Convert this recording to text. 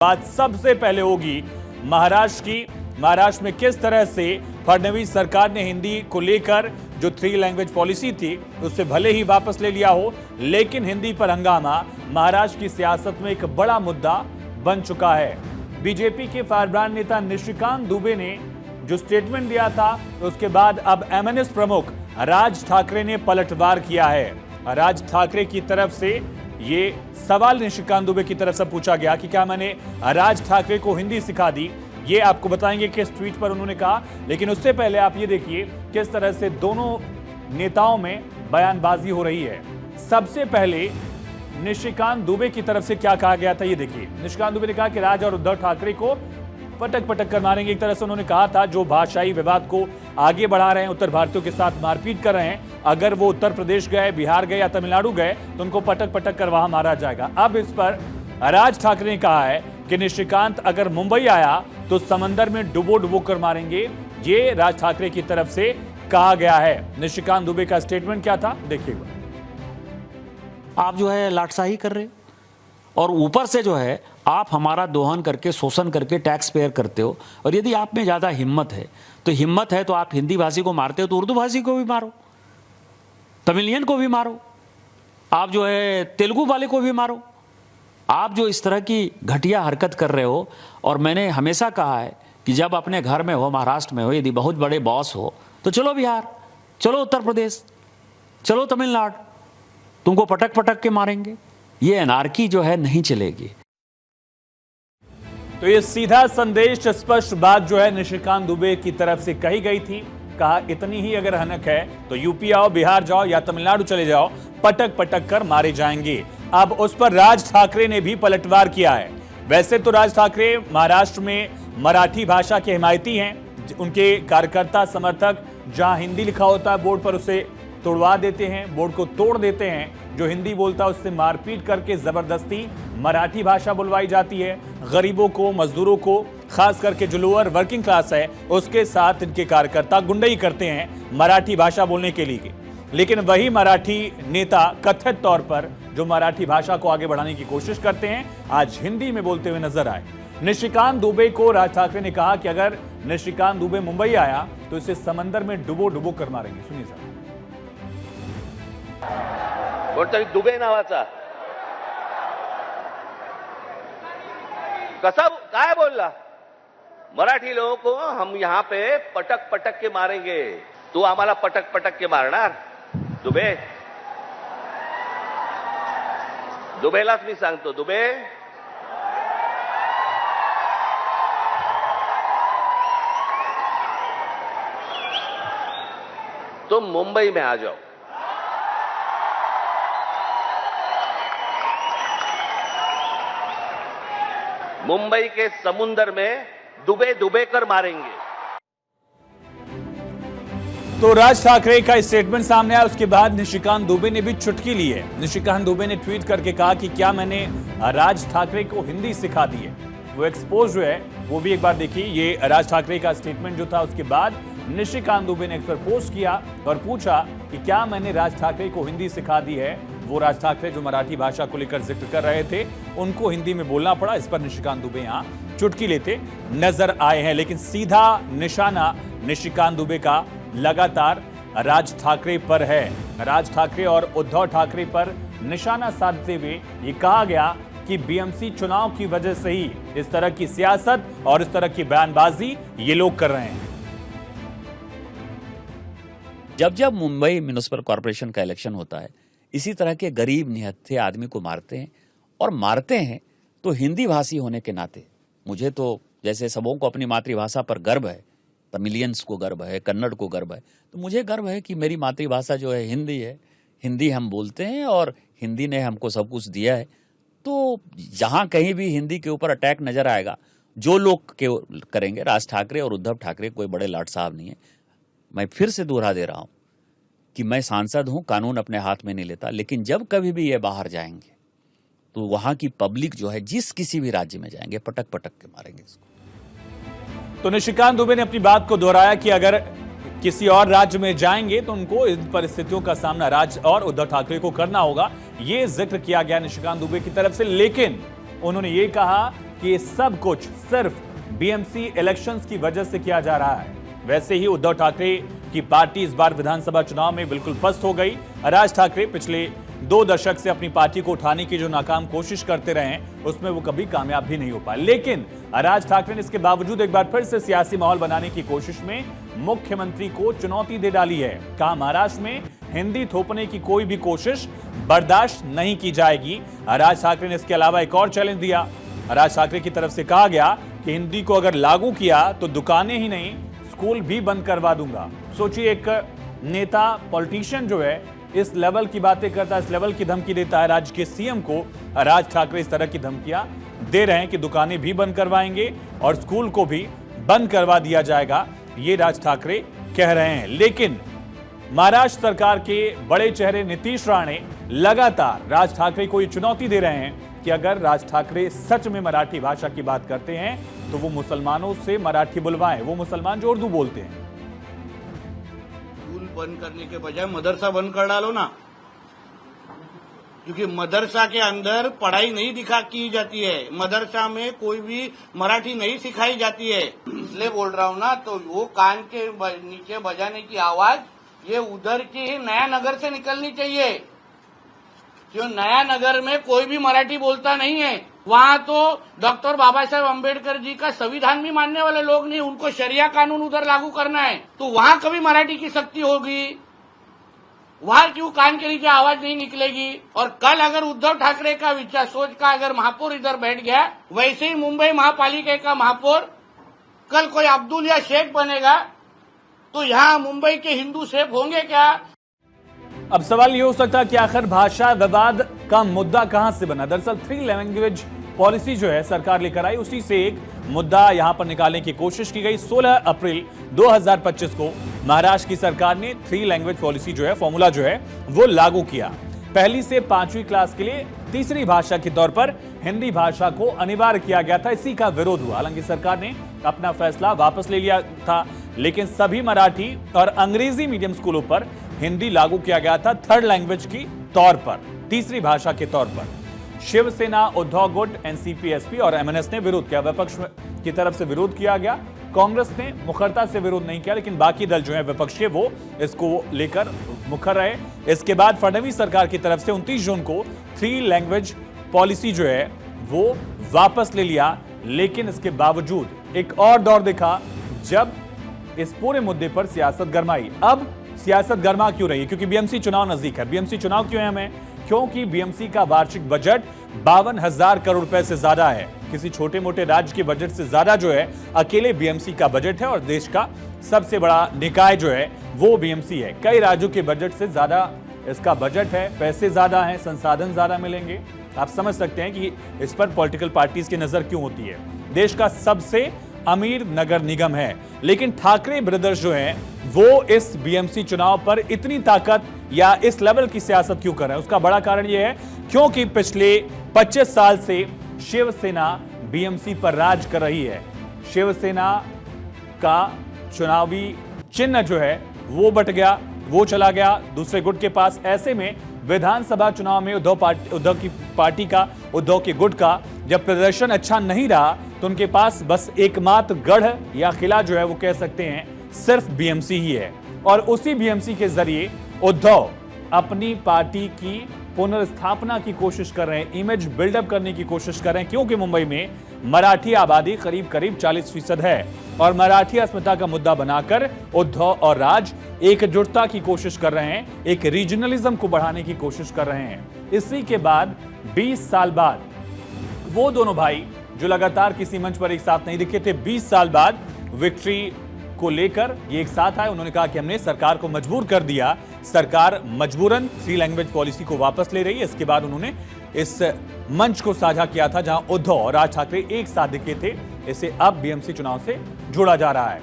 बात सबसे पहले होगी महाराष्ट्र की। महाराष्ट्र में किस तरह से फडणवीस सरकार ने हिंदी को लेकर जो 3 लैंग्वेज पॉलिसी थी उससे भले ही वापस ले लिया हो, लेकिन हिंदी पर हंगामा महाराष्ट्र की सियासत में एक बड़ा मुद्दा बन चुका है। बीजेपी के फायरब्रांड नेता निशिकांत दुबे ने जो स्टेटमेंट दिया था, उसके बाद अब एमएनएस प्रमुख राज ठाकरे ने पलटवार किया है। राज ठाकरे की तरफ से ये सवाल निशिकांत दुबे की तरफ से पूछा गया कि क्या मैंने राज ठाकरे को हिंदी सिखा दी। ये आपको बताएंगे किस ट्वीट पर उन्होंने कहा, लेकिन उससे पहले आप ये देखिए किस तरह से दोनों नेताओं में बयानबाजी हो रही है। सबसे पहले निशिकांत दुबे की तरफ से क्या कहा गया था, ये देखिए। निशिकांत दुबे ने कहा कि राज और उद्धव ठाकरे को पटक पटक कर मारेंगे। एक तरह से उन्होंने कहा था जो भाषाई विवाद को आगे बढ़ा रहे हैं, उत्तर भारतीयों के साथ मारपीट कर रहे हैं, अगर वो उत्तर प्रदेश गए, बिहार गए या तमिलनाडु गए तो उनको पटक पटक कर वहां मारा जाएगा। अब इस पर राज ठाकरे ने कहा है कि निशिकांत अगर मुंबई आया तो समंदर में डुबो डुबो कर मारेंगे। ये राज ठाकरे की तरफ से कहा गया है। निशिकांत दुबे का स्टेटमेंट क्या था, देखिए। आप जो है लाटसाही कर रहे हो और ऊपर से जो है आप हमारा दोहन करके, शोषण करके टैक्स पेयर करते हो। और यदि आप में ज़्यादा हिम्मत है तो आप हिंदी भाषी को मारते हो तो उर्दू भाषी को भी मारो, तमिलियन को भी मारो, आप जो है तेलुगु वाले को भी मारो। आप जो इस तरह की घटिया हरकत कर रहे हो, और मैंने हमेशा कहा है कि जब अपने घर में हो, महाराष्ट्र में हो, यदि बहुत बड़े बॉस हो तो चलो बिहार, चलो उत्तर प्रदेश, चलो तमिलनाडु, तुमको पटक पटक के मारेंगे। ये अनार्की जो है नहीं चलेगी। तो ये सीधा संदेश, स्पष्ट बात जो है निशिकांत दुबे की तरफ से कही गई थी। कहा इतनी ही अगर हनक है तो यूपी आओ, बिहार जाओ या तमिलनाडु चले जाओ, पटक पटक कर मारे जाएंगे। अब उस पर राज ठाकरे ने भी पलटवार किया है। वैसे तो राज ठाकरे महाराष्ट्र में मराठी भाषा के हिमायती हैं। उनके कार्यकर्ता समर्थक जहां हिंदी लिखा होता है बोर्ड पर उसे तोड़वा देते हैं, बोर्ड को तोड़ देते हैं। जो हिंदी बोलता है उससे मारपीट करके जबरदस्ती मराठी भाषा बुलवाई जाती है। गरीबों को, मजदूरों को, खास करके जो लोअर वर्किंग क्लास है उसके साथ इनके कार्यकर्ता गुंडई करते हैं मराठी भाषा बोलने के लिए। लेकिन वही मराठी नेता कथित तौर पर जो मराठी भाषा को आगे बढ़ाने की कोशिश करते हैं, आज हिंदी में बोलते हुए नजर आए। निशिकांत दुबे को राज ठाकरे ने कहा कि अगर निशिकांत दुबे मुंबई आया तो इसे समंदर में डुबो डुबो कर मारेंगे। सुनिए सर। कोणतरी दुबे नावाचा कसा काय बोलला, मराठी लोगों को हम यहाँ पे पटक पटक के मारेंगे, तू आम्हाला पटक पटक के मारणार? दुबेलाच मी सांगतो, दुबे तुम मुंबई में आ जाओ, मुंबई के समुंदर में डुबे डुबे कर मारेंगे। तो राज ठाकरे का स्टेटमेंट सामने आया। उसके बाद निशिकांत दुबे ने भी चुटकी ली है। निशिकांत दुबे ने ट्वीट करके कहा कि क्या मैंने राज ठाकरे को हिंदी सिखा दी है। वो एक्सपोज जो है वो भी एक बार देखिए। ये राज ठाकरे का स्टेटमेंट जो था, उसके बाद निशिकांत दुबे ने इस पर पोस्ट किया और पूछा कि क्या मैंने राज ठाकरे को हिंदी सिखा दी है। वो राज ठाकरे जो मराठी भाषा को लेकर जिक्र कर रहे थे, उनको हिंदी में बोलना पड़ा। इस पर निशिकांत दुबे यहां चुटकी लेते नजर आए हैं। लेकिन सीधा निशाना निशिकांत दुबे का लगातार राज ठाकरे पर है। राज ठाकरे और उद्धव ठाकरे पर निशाना साधते हुए ये कहा गया कि बीएमसी चुनाव की वजह से ही इस तरह की सियासत और इस तरह की बयानबाजी ये लोग कर रहे हैं। जब मुंबई म्युनिसिपल कॉर्पोरेशन का इलेक्शन होता है, इसी तरह के गरीब निहत्थे आदमी को मारते हैं, और मारते हैं तो हिंदी भाषी होने के नाते मुझे तो, जैसे सबों को अपनी मातृभाषा पर गर्व है, तमिलियंस को गर्व है, कन्नड़ को गर्व है, तो मुझे गर्व है कि मेरी मातृभाषा जो है हिंदी है। हिंदी हम बोलते हैं और हिंदी ने हमको सब कुछ दिया है। तो जहां कहीं भी हिंदी के ऊपर अटैक नजर आएगा, जो लोग करेंगे, राज ठाकरे और उद्धव ठाकरे कोई बड़े लाट साहब नहीं है। मैं फिर से दोहरा दे रहा हूं कि मैं सांसद हूं, कानून अपने हाथ में नहीं लेता, लेकिन जब कभी भी ये बाहर जाएंगे तो वहां की पब्लिक जो है, जिस किसी भी राज्य में जाएंगे, पटक पटक के मारेंगे इसको। तो निशिकांत दुबे ने अपनी बात को दोहराया कि अगर किसी और राज्य में जाएंगे तो उनको इन परिस्थितियों का सामना राज और उद्धव ठाकरे को करना होगा। ये जिक्र किया गया निशिकांत दुबे की तरफ से। लेकिन उन्होंने ये कहा कि सब कुछ सिर्फ बीएमसी इलेक्शंस की वजह से किया जा रहा है। वैसे ही उद्धव ठाकरे की पार्टी इस बार विधानसभा चुनाव में बिल्कुल पस्त हो गई। राज ठाकरे पिछले 2 दशक से अपनी पार्टी को उठाने की जो नाकाम कोशिश करते रहे उसमें वो कभी कामयाब भी नहीं हो पाए। लेकिन राज ठाकरे ने इसके बावजूद एक बार फिर से सियासी माहौल बनाने की कोशिश में मुख्यमंत्री को चुनौती दे डाली है। कहा महाराष्ट्र में हिंदी थोपने की कोई भी कोशिश बर्दाश्त नहीं की जाएगी। राज ठाकरे ने इसके अलावा एक और चैलेंज दिया। राज ठाकरे की तरफ से कहा गया कि हिंदी को अगर लागू किया तो दुकानें ही नहीं स्कूल भी बंद करवा दूंगा। सोचिए, एक नेता पॉलिटिशियन जो है इस लेवल की बातें करता है, इस लेवल की धमकी देता है। राज्य के सीएम को राज ठाकरे इस तरह की धमकियां दे रहे हैं कि दुकानें भी बंद करवाएंगे और स्कूल को भी बंद करवा दिया जाएगा, ये राज ठाकरे कह रहे हैं। लेकिन महाराष्ट्र सरकार के बड़े चेहरे नीतीश राणे लगातार राज ठाकरे को ये चुनौती दे रहे हैं कि अगर राज ठाकरे सच में मराठी भाषा की बात करते हैं तो वो मुसलमानों से मराठी बुलवाएं, वो मुसलमान जो उर्दू बोलते हैं। स्कूल बंद करने के बजाय मदरसा बंद कर डालो ना, क्योंकि मदरसा के अंदर पढ़ाई नहीं की जाती है, मदरसा में कोई भी मराठी नहीं सिखाई जाती है। इसलिए बोल रहा हूँ ना, तो वो कान के नीचे बजाने की आवाज ये उधर की नया नगर से निकलनी चाहिए। जो नया नगर में कोई भी मराठी बोलता नहीं है, वहाँ तो डॉक्टर बाबा साहेब अम्बेडकर जी का संविधान भी मानने वाले लोग नहीं, उनको शरिया कानून उधर लागू करना है, तो वहाँ कभी मराठी की शक्ति होगी? वहाँ क्यों कान के नीचे आवाज नहीं निकलेगी? और कल अगर उद्धव ठाकरे का विचार सोच का अगर महापौर इधर बैठ गया, वैसे ही मुंबई महापालिका का महापौर कल कोई अब्दुल या शेख बनेगा, तो यहाँ मुंबई के हिंदू सेफ होंगे क्या? अब सवाल ये हो सकता है कि आखिर भाषा विवाद का मुद्दा कहां से बना। दरअसल 3 लैंग्वेज पॉलिसी जो है सरकार लेकर आई, उसी से एक मुद्दा यहां पर निकालने की कोशिश की गई। 16 अप्रैल 2025 को महाराष्ट्र की सरकार ने 3 लैंग्वेज पॉलिसी जो है, फॉर्मूला जो है वो लागू किया। पहली से 5वीं क्लास के लिए तीसरी भाषा के तौर पर हिंदी भाषा को अनिवार्य किया गया था। इसी का विरोध हुआ। हालांकि सरकार ने अपना फैसला वापस ले लिया था, लेकिन सभी मराठी और अंग्रेजी मीडियम स्कूलों पर हिंदी लागू किया गया था 3rd लैंग्वेज की तौर पर, तीसरी भाषा के तौर पर। शिवसेना, उद्धव गुट, एनसीपी, एसपी और एमएनएस ने विरोध किया। विपक्ष की तरफ से विरोध किया गया। कांग्रेस ने मुखरता से विरोध नहीं किया, लेकिन बाकी दल जो है विपक्षी वो इसको लेकर मुखर रहे। इसके बाद फडणवीस सरकार की तरफ से 29 जून को 3 लैंग्वेज पॉलिसी जो है वो वापस ले लिया। लेकिन इसके बावजूद एक और दौर देखा जब इस पूरे मुद्दे पर सियासत गरमाई। अब सियासत गर्मा क्यों रही? क्योंकि बीएमसी चुनाव नजदीक है। बीएमसी चुनाव क्यों है हमें? क्योंकि बीएमसी का वार्षिक बजट 52,000 करोड़ रुपए से ज्यादा है। किसी छोटे मोटे राज्य के बजट से ज्यादा जो है अकेले बीएमसी का बजट है, और देश का सबसे बड़ा निकाय जो है वो बीएमसी है। कई राज्यों के बजट से ज्यादा इसका बजट है, पैसे ज्यादा हैं, संसाधन ज्यादा मिलेंगे। आप समझ सकते हैं कि इस पर पॉलिटिकल पार्टीज की नजर क्यों होती है। देश का सबसे अमीर नगर निगम है, लेकिन ठाकरे ब्रदर्स जो हैं वो इस बीएमसी चुनाव पर इतनी ताकत या इस लेवल की सियासत क्यों कर रहे हैं? उसका बड़ा कारण यह है क्योंकि पिछले 25 साल से शिवसेना बीएमसी पर राज कर रही है। शिवसेना का चुनावी चिन्ह जो है वो बट गया, वो चला गया दूसरे गुट के पास। ऐसे में विधानसभा चुनाव में उद्धव की पार्टी का, उद्धव के गुट का जब प्रदर्शन अच्छा नहीं रहा तो उनके पास बस एकमात्र गढ़ या किला जो है वो कह सकते हैं सिर्फ बीएमसी ही है। और उसी बीएमसी के जरिए उद्धव अपनी पार्टी की पुनर्स्थापना की कोशिश कर रहे हैं, इमेज बिल्डअप करने की कोशिश कर रहे हैं, क्योंकि मुंबई में मराठी आबादी करीब 40% है और मराठी अस्मिता का मुद्दा बनाकर उद्धव और राज एकजुटता की कोशिश कर रहे हैं, एक रीजनलिज्म को बढ़ाने की कोशिश कर रहे हैं। इसी के बाद 20 साल बाद वो दोनों भाई जो लगातार किसी मंच पर एक साथ नहीं दिखे थे, 20 साल बाद विक्ट्री को लेकर ये एक साथ आए। उन्होंने कहा कि हमने सरकार को मजबूर कर दिया, सरकार मजबूरन 3 लैंग्वेज पॉलिसी को वापस ले रही है। इसके बाद उन्होंने इस मंच को साझा किया था जहां उद्धव और राज ठाकरे एक साथ दिखे थे। इसे अब बीएमसी चुनाव से जोड़ा जा रहा है।